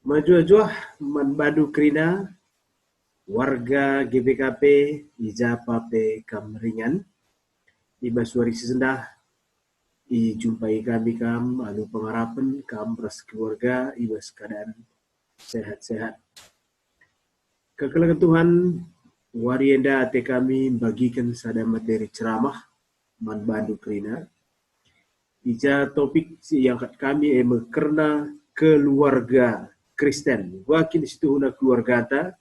Majuah manbadu krina warga GBKP Ijapape Kamringan iba suari sesendah jumpai kami anu pengarapan ras keluarga iba sekadaan sehat-sehat. Kekelangan Tuhan warienda ate kami bagikan sada materi ceramah manbadu krina. Ija topik yang kami karena keluarga Kristen. Wakin situ una keluarga ta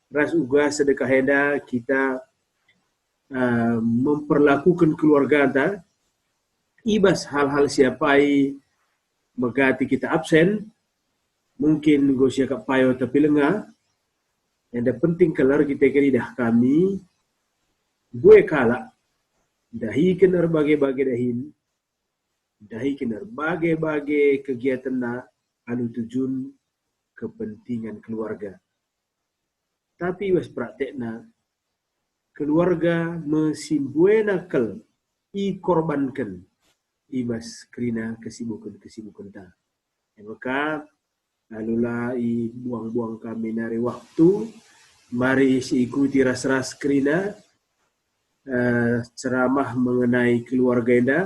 ras uga sedekah henda kita memperlakukan keluarga ta ibas hal-hal siapai megati kita absen mungkin gosya kapayo tapi lenga yang penting kelar kita keridah kami gue kala dahi kenar bagai-bagai bagai kegiatan na anu tujun kepentingan keluarga. Tapi was praktekna keluarga mesimbuenakel korbankan ibas krina kesibukan ta. Maka alula buang-buang kami nari waktu mari ikuti ras-ras krina ceramah mengenai keluarga enda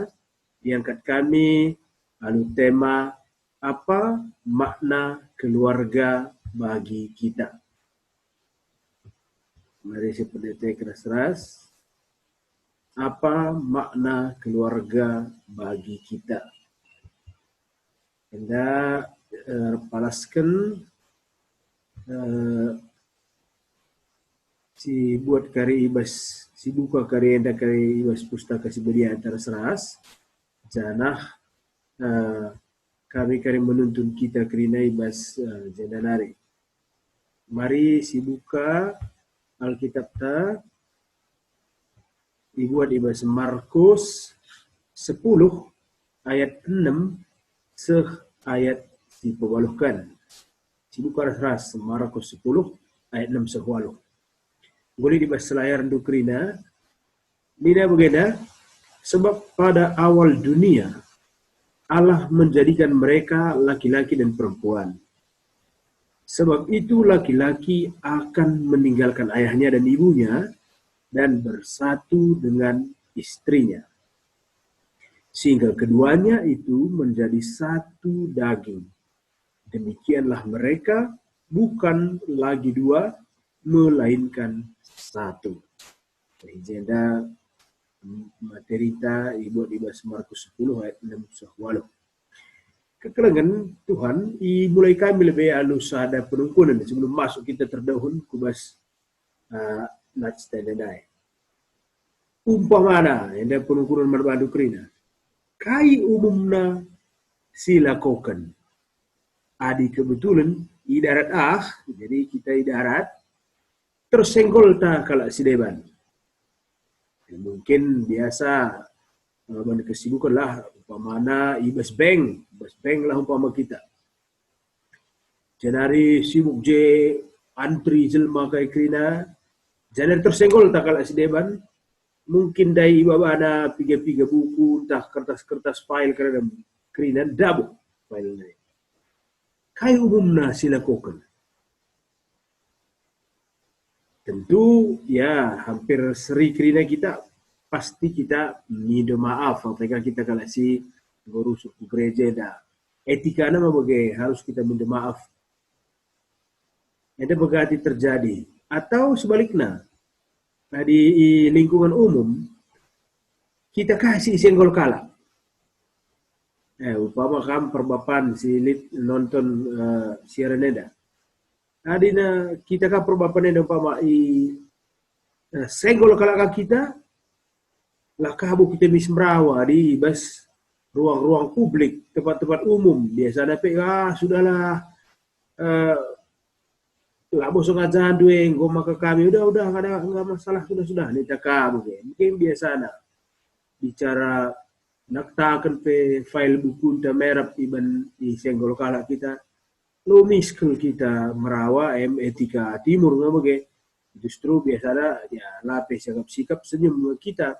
diangkat kami anu tema apa makna keluarga bagi kita. Mari seperti keras-keras. Apa makna keluarga bagi kita? Anda palaskan si buat kari ibas si buka kari anda kari ibas pustaka si bedia antara seras janah kami kari menuntun kita kerina ibas jandanari. Mari si buka Alkitab ta dibuat ibas Markus 10 ayat 6 ayat dipewaluhkan. Si buka ras Markus 10 ayat 6 sehualuh. Boleh dibahas selayar dukrina. Nina begini, sebab pada awal dunia Allah menjadikan mereka laki-laki dan perempuan. Sebab itu laki-laki akan meninggalkan ayahnya dan ibunya dan bersatu dengan istrinya. Sehingga keduanya itu menjadi satu daging. Demikianlah mereka bukan lagi dua, melainkan satu. Agenda materita ibu dibahas Markus 10 ayat 6 sehwaluh. Kekelangan Tuhan mulai kami lebih alus ada penungkunan sebelum masuk kita terdahun kubas natstendai. Umpamana yang ada penungkunan marbadu krina. Kai umumna silakokan. Adi kebetulan idarat jadi kita idarat tersenggol tak kalau sideban. Mungkin biasa mana kesibukan lah umpamana ibas bank lah umpama kita. Janari sibuk je antri jelma kai krina. Janari tersenggol tak kalau sideban. Mungkin dari ibabana piga-piga buku entah kertas-kertas file kerana krina double file ni. Kai umumna silakokan. Tentu ya hampir seri kerina kita pasti kita minta maaf apabila kita kalau si guru suku gereja dah. Etika nama bagai harus kita minta maaf. Ada berganti terjadi atau sebaliknya di lingkungan umum kita kasih senggol kala. Upama kam perbapan si nonton siaran eda. Adina kita kan perbapan umpama senggol kalakah kita lah kabu kita mismerawa di bas ruang-ruang publik tempat-tempat umum biasa dapat sudahlah lah bosong aja dueng goma ke kami udah enggak masalah sudah ni cakap mungkin biasa nak bicara nak takan pe file buku ta merap iban di senggol kalak kita lo miskel kita merawa etika timur ngabage justru biasanya ya lapis sikap senyum kita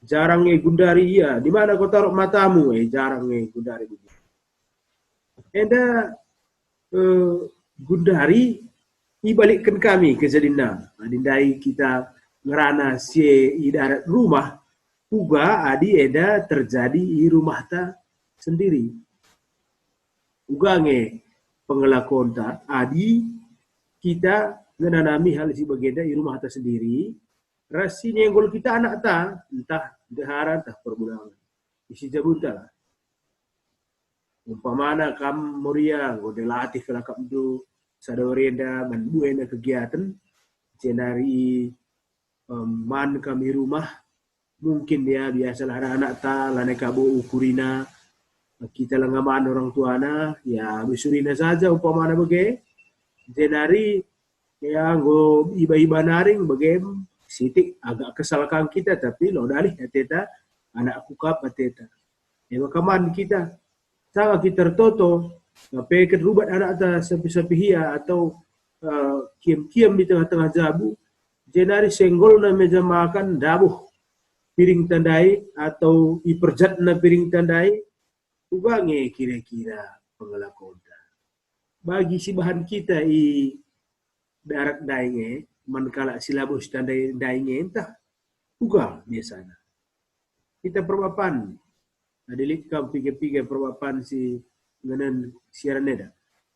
jarang gundari iya di mana kau taruh matamu jarang gundari begitu. Enda gundari ibalikkan kami ke jadina. Adindai kita ngerana si idarat rumah, uga adi eda terjadi di rumah ta sendiri. Uga nge pengelakon ta, adi kita ngenanami hal si bagenda di rumah ta sendiri, rasi nyenggol kita anak ta, entah dehara, entah perbulangan. Isi jabunta lah. Umpamana kam moria, ngode latih kelakap do, sadorenda, manduena kegiatan, jenari man kami rumah, mungkin dia biasalah anak-anak ta, lane kabo ukurina, kita lengaman orang tuana, ya bisurina saja umpamana bage, jenari ya go iba-iba naring bage, sitik agak kesalkan kita, tapi lo dalih ateta, anak kukap ateta. Ya kaman kita, sama kita tertoto, peket rubat anak ta sapi-sapi hia atau kiam-kiam di tengah-tengah jabu, jenari senggol na meja makan dabuh piring tandai atau iperjat na piring tandai, ubange kira-kira pengelakon. Bagi si bahan kita i darat dainge, mankala silabus tandai dainge entah, uga biasanya. Kita perwapan, adilit kam piga-piga perwapan si nganan siaran neda.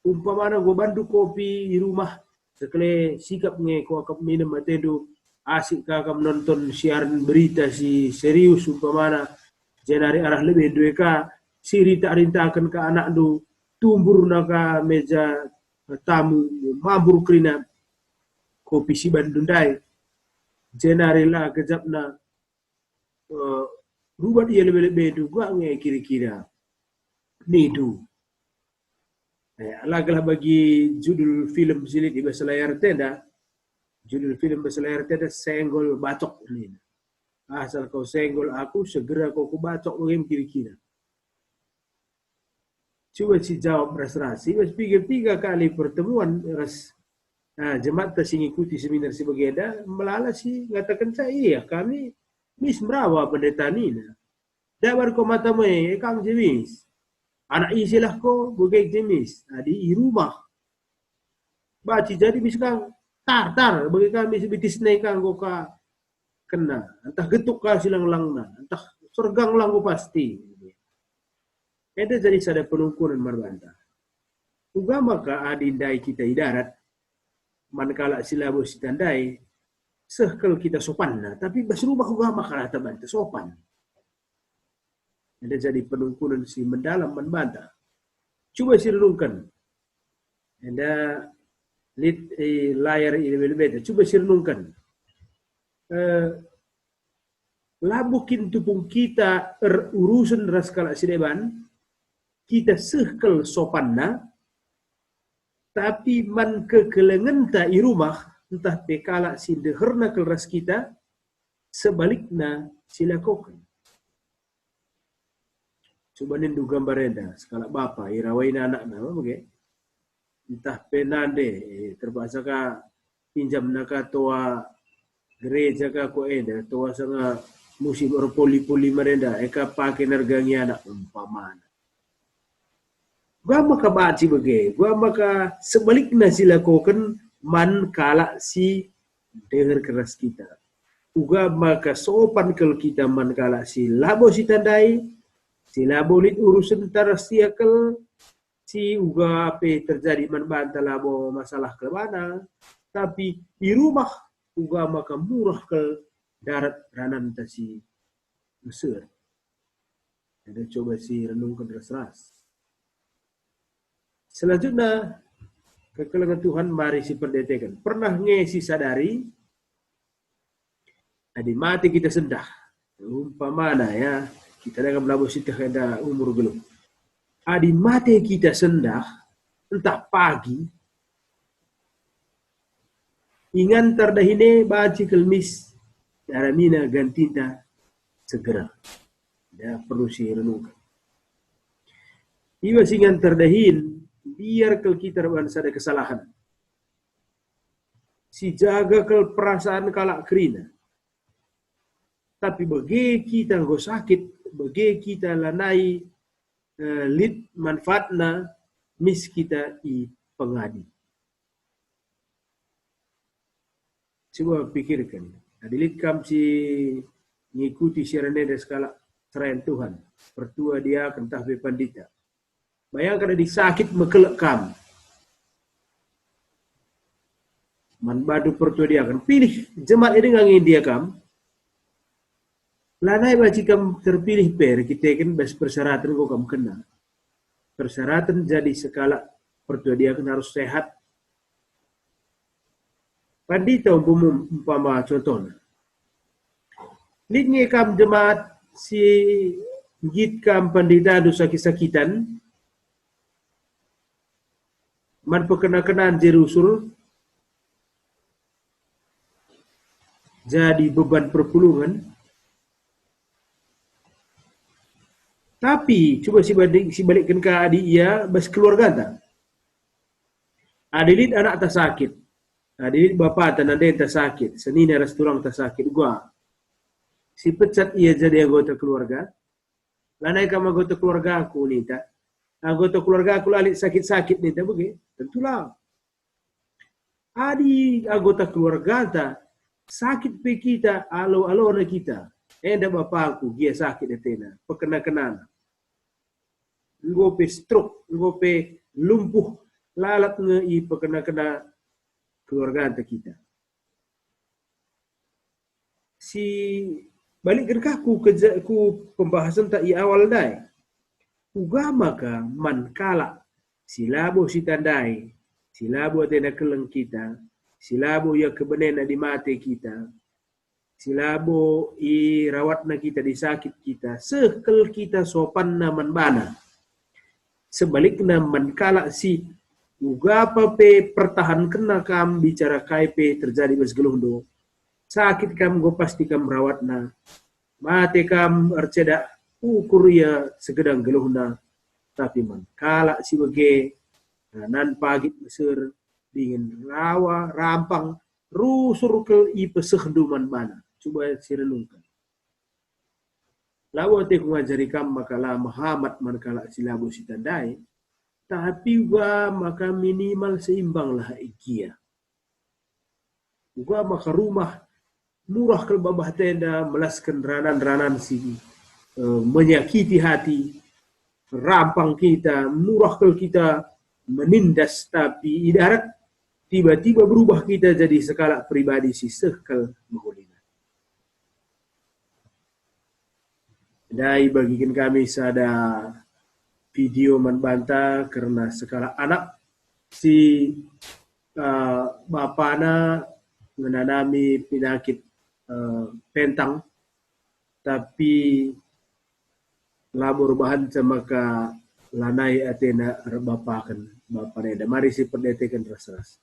Umpamana gua bandu kopi di rumah, sekali sikap nge ko akap minum matedu, asik kakam nonton siaran berita si serius umpamana, jenari arah lebih dueka, siri tak rintakan ke anak du, tumbur naka meja tamu, mabur krina, kopi si bandundai, jenari lah kejapna, rubat ia lebih-lebih du, gua nge kira-kira, nidu. Alagalah bagi judul film silit di bahasa layar tenda, judul film bahasa layar tenda senggol bacok ini. Asal kau senggol aku, segera kau kubacok bagaimana kira-kira. Coba si jawab ras-rasi, mas tiga kali pertemuan ras jemaat tasing ikuti seminar si bagenda, melala si ngatakan saya iya kami mis merawa pendeta nina. Dabar ko mata mo kang jemis. Anak isilah ko bukai jemis. Di rumah. Baci jadi misalkan tar bagi kami sebitis naikang ko ka kena. Entah getuk ka silang langna. Entah surgang lang ko pasti. Itu jadi sada penungkunan marbanta. Uga maka adindai kita idarat. Manakala silabus tandai. Sehkel kita sopan. Tapi bas rumah uga maka rata banta sopan. Ada jadi penungkunan si mendalam membantah. Coba si renungkan. Ada layar ini berbeda. Coba si renungkan. Labukin tupung kita urusan raskala sideban, kita sehkel sopanna, tapi man kekelengan ta i rumah, entah pekala si deherna kelras kita, sebaliknya silakokan. Coba nindu gambarenda, skala bapa, irawain anak nama, okay? Entah penande, terpaksa ka pinjam naka toa gereja ka ko eda, toa sanga musim orpoli-poli merenda, eka pakai nergangi anak umpamana. Gua maka baci bagai, gua maka sebaliknya silakokan man kala si dengar keras kita. Uga maka sopan kalau kita man kala si labo si tandai, sila bolit urusan tarasiakal si uga apa terjadi membantah labo masalah kelebana, tapi di rumah uga maka murah ke darat ranan si Mesir. Ada coba si renungkan ras-ras. Selanjutnya kekelengan Tuhan mari si perdetekan. Pernah ngesi sadari adi mati kita sendah. Umpamana ya. Kita dengan melabur sitah ada umur gelap. Adi mate kita sendah, entah pagi, ingan tardahine baci kelmis, daramina gantinta segera. Ya perlu si renungkan. Iwa singan tardahin, biar kel kita bangsa ada kesalahan. Si jaga kel perasaan kalak kerina. Tapi bagi kita go sakit, bagi kita lanai lid manfaatna mis kita i pengadi. Coba pikirkan. Adilit kam si ngikuti siaran dari skala serayan Tuhan. Pertua dia kentah be pandita. Bayangkan ada sakit mekelek kam. Man badu pertua dia kan pilih jemaat ini ngangin dia kam. Lanai baci kam terpilih per kita kan bas persyaratan kau kam kena. Persyaratan jadi skala pertua dia kan harus sehat. Pandita umpama contohnya. Lidnya kam jemaat si git kam pandita do sakit-sakitan man perkena-kenaan jerusul jadi beban perpulungan. Tapi coba si balikkan ke adik ia bas keluarga tak. Adilit anak tak sakit. Adilit bapak tak ada yang tak sakit. Senina ras tulang tak sakit gua. Si pecat ia jadi anggota keluarga. Lanai kam anggota keluarga aku ni tak. Anggota keluarga aku lalik sakit-sakit ni tak begitu. Tentulah. Adi anggota keluarga tak sakit pe kita alo na kita. Enda bapak aku dia sakit etena. Pekena-kenana. Ngope stroke, ngope lumpuh lalat ngei pekena-kena keluarga kita. Si balik kerkaku ku pembahasan tak i awal dai. Ugama ka man kala silabo si tandai, silabo tena keleng kita, silabo ya kebenena di mate kita, silabo i rawatna kita di sakit kita, sekel kita sopan na man bana. Sebaliknya man kala si ugapa pe pertahan kena kam bicara KP terjadi besgeluhdo. Sakit kam go pasti kam rawatna. Mate kam arceda ukur ya segedang geluhna. Tapi man kala si bege nan pagi besar dingin rawa rampang rusur ke ipeseh duman mana. Coba sirenungkan. Lawa te ku ngajari kam makala Muhammad man kala silabo sitandai. Tapi juga maka minimal seimbanglah ikia. Juga maka rumah murah ke babah tenda melaskan ranan-ranan si menyakiti hati, rampang kita, murah ke kita menindas tapi idarat tiba-tiba berubah kita jadi skala pribadi si sekal mahulina. Dai bagikan kami sada video membantah karena skala anak si bapana menanami penyakit pentang tapi labor bahan sama ka lanai atena bapakan bapaneda mari si pendetekan ras-ras.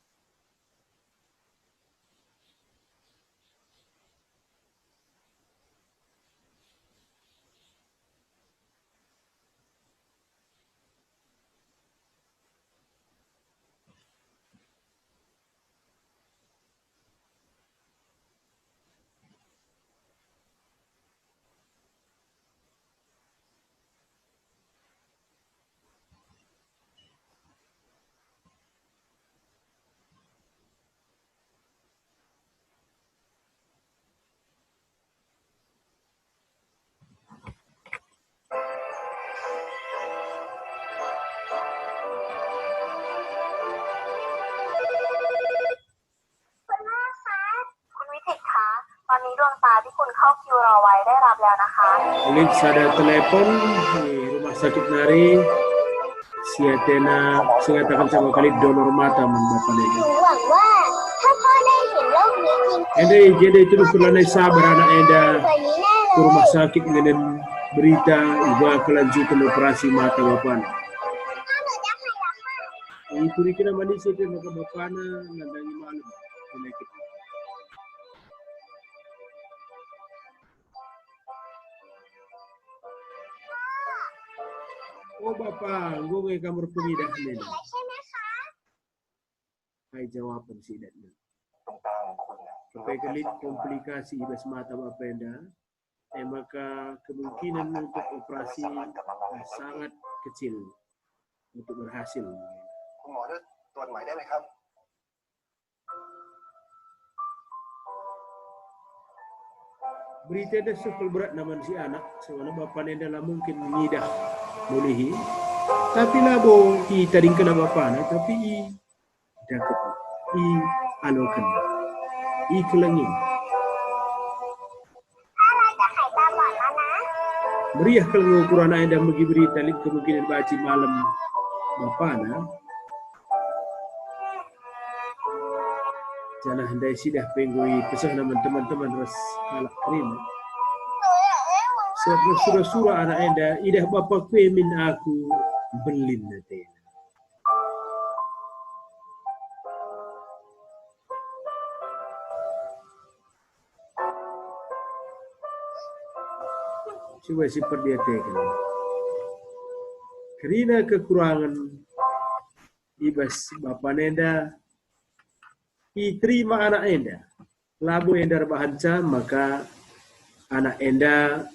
Link sada telepon di rumah sakit Nari siatena singatakan sama kali donor mata man bapak ini. Enda jadi itu sulane sabar anak enda ke rumah sakit dengan berita juga kelanjutan operasi mata bapak. Itu dikira manusia itu maka bapaknya nandangi malam penyakit. Oh bapak, gue kamar pengidah nih. Hai jawaban sih dan. Sampai kelit komplikasi ibas mata bapak enda, maka kemungkinan untuk operasi sangat kecil untuk berhasil. berita dah sekal berat naman si anak sebab bapa nenda lah mungkin ngidah bolehi tapi labo i tading kena bapa na tapi i dapat i alokan i kelengin meriah kalau ukuran anda bagi berita lid kemungkinan baca malam bapa na jangan handai sidah penggoi pesah nama teman-teman ras kalak krim sebab surah-surah anak anda idah bapa kue min aku belin nanti coba si perdiatekan kerana kekurangan ibas bapa nenda terima anak enda labu enda bahanca maka anak enda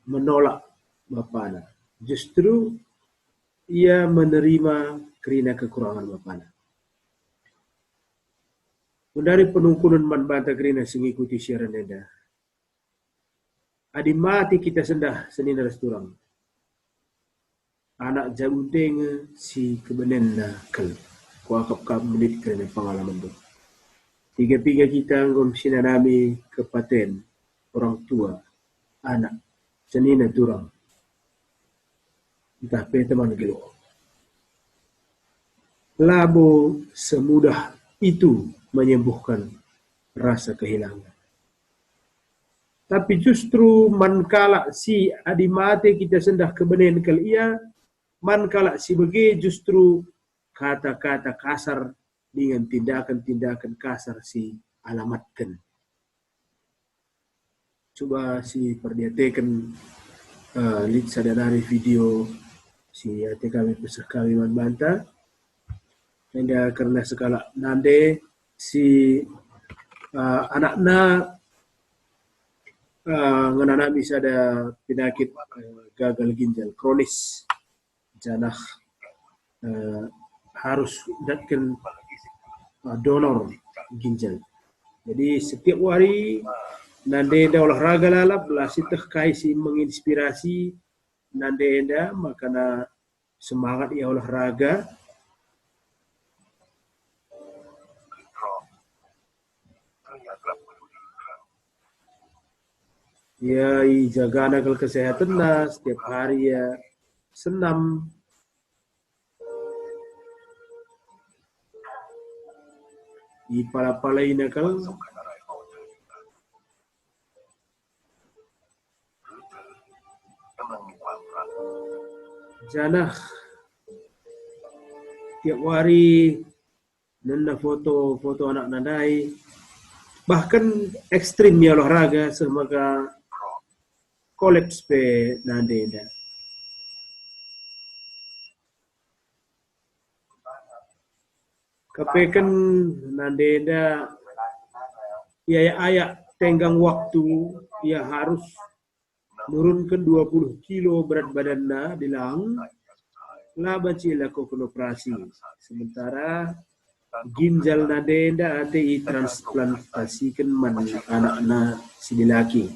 menolak bapana justru ia menerima kerana kekurangan bapana dari penungkunan man banta kerana mengikuti siaran enda adi mati kita sendah senin restoran anak jagudeng si kebenen kel kuakap kap menit kerana pengalaman tu tiga-tiga kita ngom sinanami kepaten orang tua anak senina turang entah pe teman gelo labo semudah itu menyembuhkan rasa kehilangan tapi justru mankala si adi mate kita sendah kebenen kal ia mankala si bege justru kata-kata kasar dengan tindakan-tindakan kasar si alamatkan coba si perdiatekan lid sadari video si ate kami pesah kami man banta hingga karena sekala nande si anakna nganana bisa ada penyakit gagal ginjal kronis janah harus datkan donor ginjal jadi setiap hari nande enda olahraga lalap belah siteh kai si menginspirasi nande enda makana semangat ia olahraga ia jaga nakal kesehatan nah setiap hari ya senam i pala-palai nakal janah tiap hari nanda foto anak nandai bahkan ekstrim ya olahraga semaga kolaps pe nande enda kapekan nande enda ia ayak tenggang waktu ia harus menurunkan 20 kilo berat badannya bilang lah baci lakukan operasi sementara ginjal nadenda ate i transplantasikan man anak si lelaki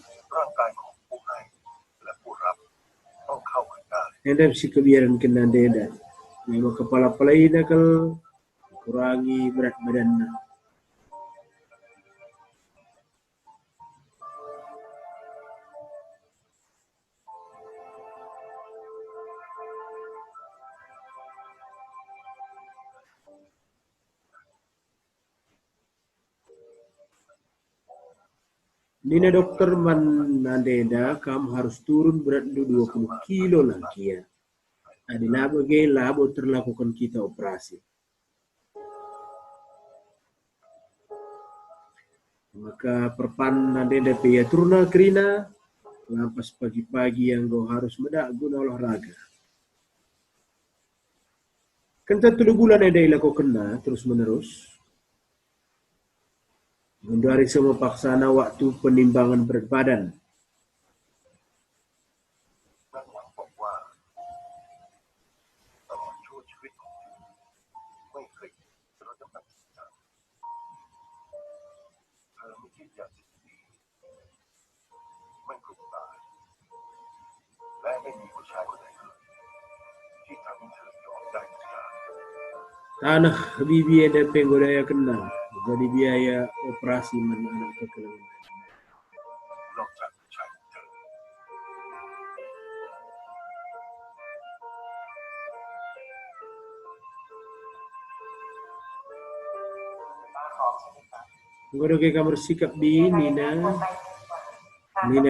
enda si kebiaran kena nadenda memang kepala pelai nakal kurangi berat badannya Nina dokter man nandenda kamu harus turun berat 20 kilo lagi ya. Adi labo terlakukan kita operasi. Maka perpan nandenda pia turuna kerina lampas pagi-pagi yang kau harus medak guna olahraga. Kan 3 bulan ada ilakukan terus menerus. Menghindari semua paksana waktu penimbangan berat badan. ไม่กลุ่มตายและไม่มีผู้ชายคนไหนเลยที่ทำให้เธอยอมได้ทุกอย่าง Tanah bibi ada penggodaya kena. Jadi biaya operasi mana anak kekelangan. นอกจากผู้ชายของเธอ Ngoro ke kamar sikap di Nina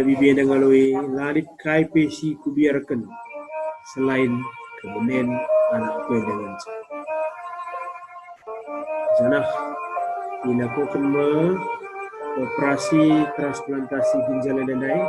bibi ada ngalui lalit kai pesi kubiarkan selain kebenen anak dengan sana Nina ko kena operasi transplantasi ginjal dan lain.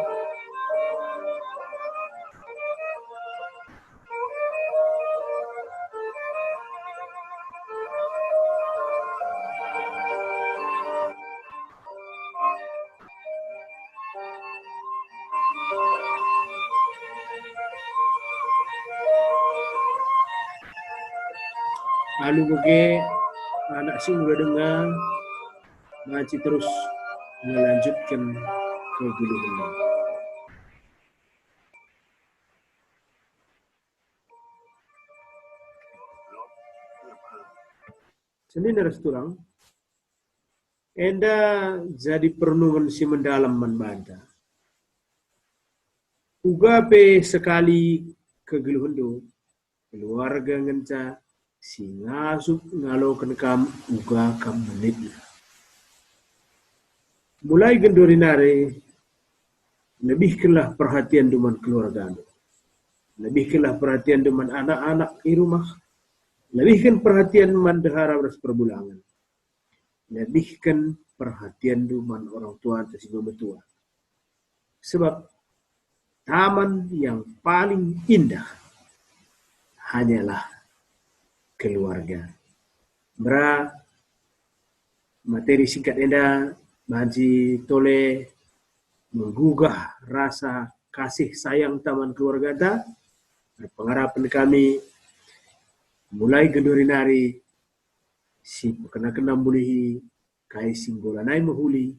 Lalu bagi anak sih udah dengar masih terus melanjutkan ke guluhan. Senin restoran enda jadi perenungan si mendalam manbanta. Uga pe sekali ke guluhan keluarga ngenca si ngasuk ngalokan kam uga kam menit. Mulai gendorinare lebihkanlah perhatian dengan keluarga. Lebihkanlah perhatian dengan anak-anak di rumah. Lebihkan perhatian dengan dahara beras perbulangan. Lebihkan perhatian dengan orang tua atau si betua. Sebab taman yang paling indah hanyalah keluarga. Materi singkat enda Maji tole menggugah rasa kasih sayang taman keluarga ta. Pengharapan kami mulai gendorinari si kena bulihi kai singgolanai mahuli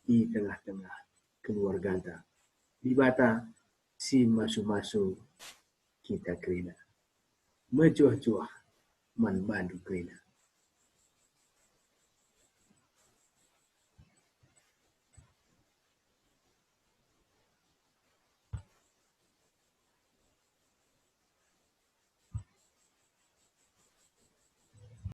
di tengah-tengah keluarga ta. Di bata si masu-masu kita kerina. Mencuah-cuah man bandu kerina.